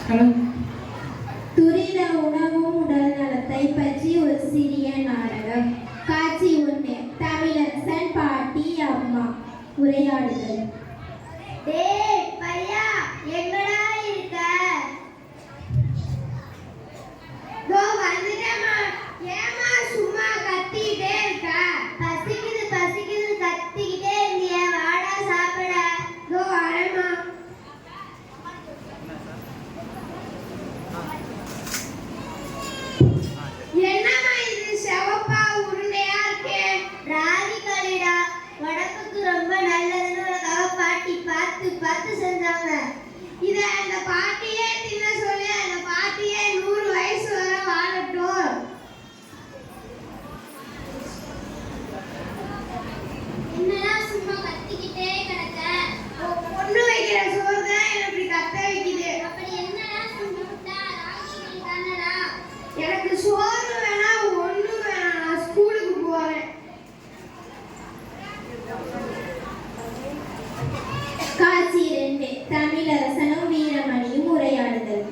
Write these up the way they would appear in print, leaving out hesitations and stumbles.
Hello. துரித உணவும் உடல் நலத்தை பற்றி ஒரு சிறிய நாடகம். காட்சி 1. தமிழரசன், பாட்டி, அம்மா. உரையாடுதல். டேய் பையா, எங்கடா இருக்க? தோ வந்துட்டேம்மா. ஏம்மா சும்மா கத்திக்கிட்டே இருக்க? பசிக்குது பசிக்குது கத்திக்கிட்டே இருந்தியே, வாடா சாப்பிட. தோ வரேம்மா. என்னம்மா இது செவப்பா உருண்டையா இருக்கே? ராகி களிடா. உடம்புக்கு ரொம்ப நல்லதுன்னு உனக்காக பாட்டி பார்த்து பார்த்து செஞ்சாங்க. இத அந்த பாட்டியே தின்ன சொல்லி அந்த பாட்டியே 100 வயசு வரை வாழட்டும். என்னடா சும்மா கத்திக்கிட்டே கிடக்க? பொண்ணு வைக்கிற சோறு தான் என்ன இப்படி கத்த வைக்குது. அப்படி என்னடா செஞ்சுட்டா? ராகி களி தானடா. எனக்கு சோறு வேணாம், ஒண்ணும் வேணாம். நான் ஸ்கூலுக்கு போறேன். காட்சி 2. தமிழரசனும் வீரமணியும் உரையாடுதல்.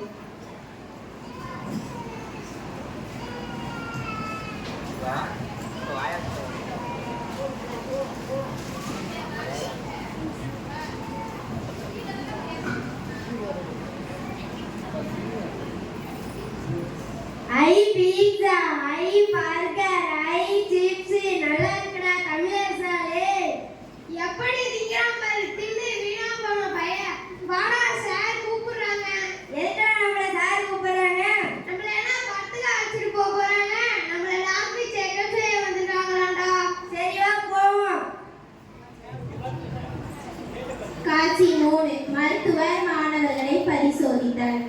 ஐ பீட்சா, ஐ பர்கர், ஐ சிப்ஸ், நல்லா இருக்குடா தமிழரசாலே. எப்படி திங்கிறான் பாரு, தின்னு வீணா போன பையன். வாடா சார் கூப்பிடுறாங்க. எதுக்குடா நம்மள சார் கூப்பிடுறாங்க? நம்மள என்ன படத்துக்கு அழைச்சிட்டு போக போறாங்க? நம்மள லாபி செக்அப் செய்ய வந்துட்டாங்களாடா. சரி வா போவோம். காட்சி 3. மருத்துவர் மாணவர்களை பரிசோதித்தல்.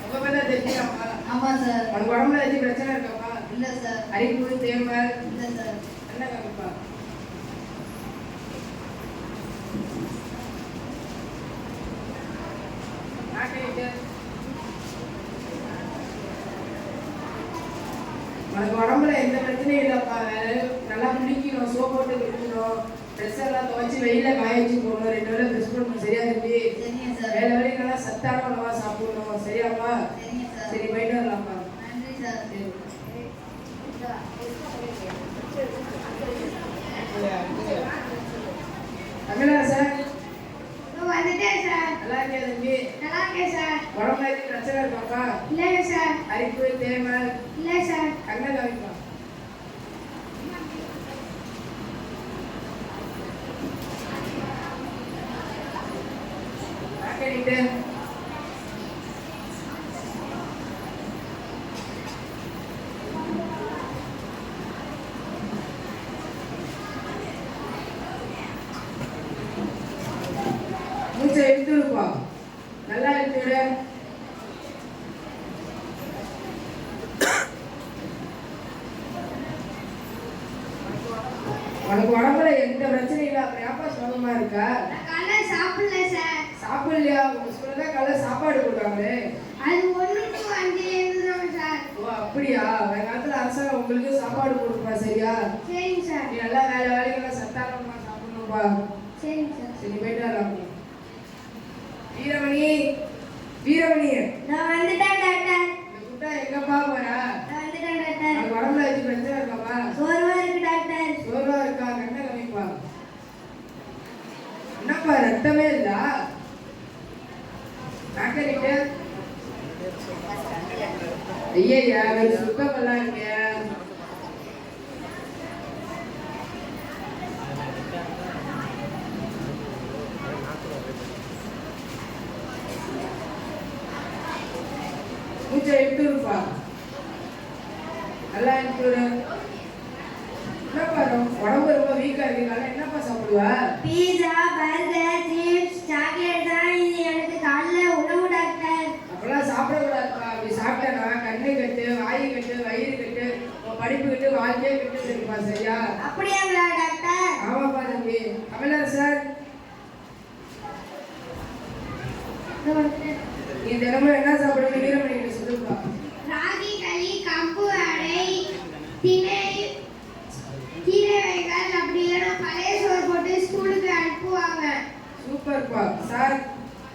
உங்க பேர் தான் தெரிஞ்சுக்காப்பா? ஆமா சார். உனக்கு உடம்புல ஏதாச்சும் பிரச்சனை இருக்காப்பா? இல்ல சார். அரிப்பு, தேமல்? இல்ல சார். என்ன காமிப்பா? உனக்கு உடம்புல எந்த பிரச்சனையும் இல்லப்பா. நல்லா குளிக்கணும், சோப் போட்டு குளிக்கணும், ட்ரெஸ் எல்லாம் துவைச்சு வெயில காய வச்சு போடணும், 2 வேளை ட்ரெஸ் பண்ணணும். சரியா தம்பி? சரிங்க சார். வேலை வேலைக்கு நல்லா சத்தான உணவா சாப்பிடணும். சரியாப்பா? சரிங்க சார். சரி போயிட்டு வரலாம்ப்பா. நன்றி சார். தமிழரசன் வந்துட்டேன் சார். நல்லா இருக்கியா தம்பி? நல்லா இருக்கேன் சார். உடம்புல எதுவும் பிரச்சனை இருக்காப்பா? இல்லைங்க சார். அரிப்பு, தேமல்? இல்லை சார். கண்ணை காமிப்பா. நாக்கடிட்டு மூச்சை இழுத்து விடுப்பா. நல்லா இழுத்து விடு. உனக்கு உடம்புல எந்த பிரச்சனையும் இல்லை. அப்புறம் ஏப்பா சுகமா இருக்கா? நான் காலைல சாப்பிடல சார். சாப்பிடலையா? உங்க ஸ்கூல்ல தான் காலைல சாப்பாடு போடுறாங்களே. அது 1 to 5 எழுதுறோம் சார். ஓ அப்படியா? காலத்துல அரசாங்கம் உங்களுக்கு சாப்பாடு கொடுப்பா. சரியா? சரிங்க சார். நீ நல்லா வேலை வேலைக்கெல்லாம் சத்தானமா சாப்பிடணும்பா. சரிங்க சார். சரி போயிட்டு வரலாம். வீரமணி, வீரமணி, நான் வந்துட்டேன் டாக்டர். இந்த குட்டா எங்கப்பா போறா? நான் வந்துட்டேன் டாக்டர். உனக்கு உடம்புல ஏதாச்சும் பிரச்சனை இருக்காப்பா? சோர்வா இருக்கு டாக்டர். சோர்வா இருக்கா? கண்ணை கமிப்பா. என்னப்பா ரத்தமே இல்ல? நாக்கடிட்டு ஐயா சுத்தம் எல்லாம் இருக்க. மூச்சை எடுத்து விடுப்பா. நல்லா எடுத்து விடு. என்னப்பா உடம்பு ரொம்ப வீக்கா இருக்கனால என்னப்பா சாப்பிடுவா? பீஸா, பர்கர், சிப்ஸ், சாக்லேட் தான் இது எனக்கு காலைல உணவு டாக்டர். அப்பெல்லாம் சாப்பிடக்கூடாதுப்பா. அப்படி சாப்பிட்டா கண்ணு கட்டு, வாயு கட்டு, வயிறு கட்டு, படிப்பு கட்டு, வாழ்க்கையே கட்டு இருக்குப்பா. சரியா? அப்படியாங்களா டாக்டர்? ஆமாப்பா தம்பி. தமிழரசன் நீ தினமும் என்ன சாப்பிடுறது வீரமணி கிட்ட சொல்லுப்பா. ராகி இல்லைன்னா பழைய சோறு போட்டு ஸ்கூலுக்கு அனுப்புவாங்க. சூப்பர்ப்பா சார்.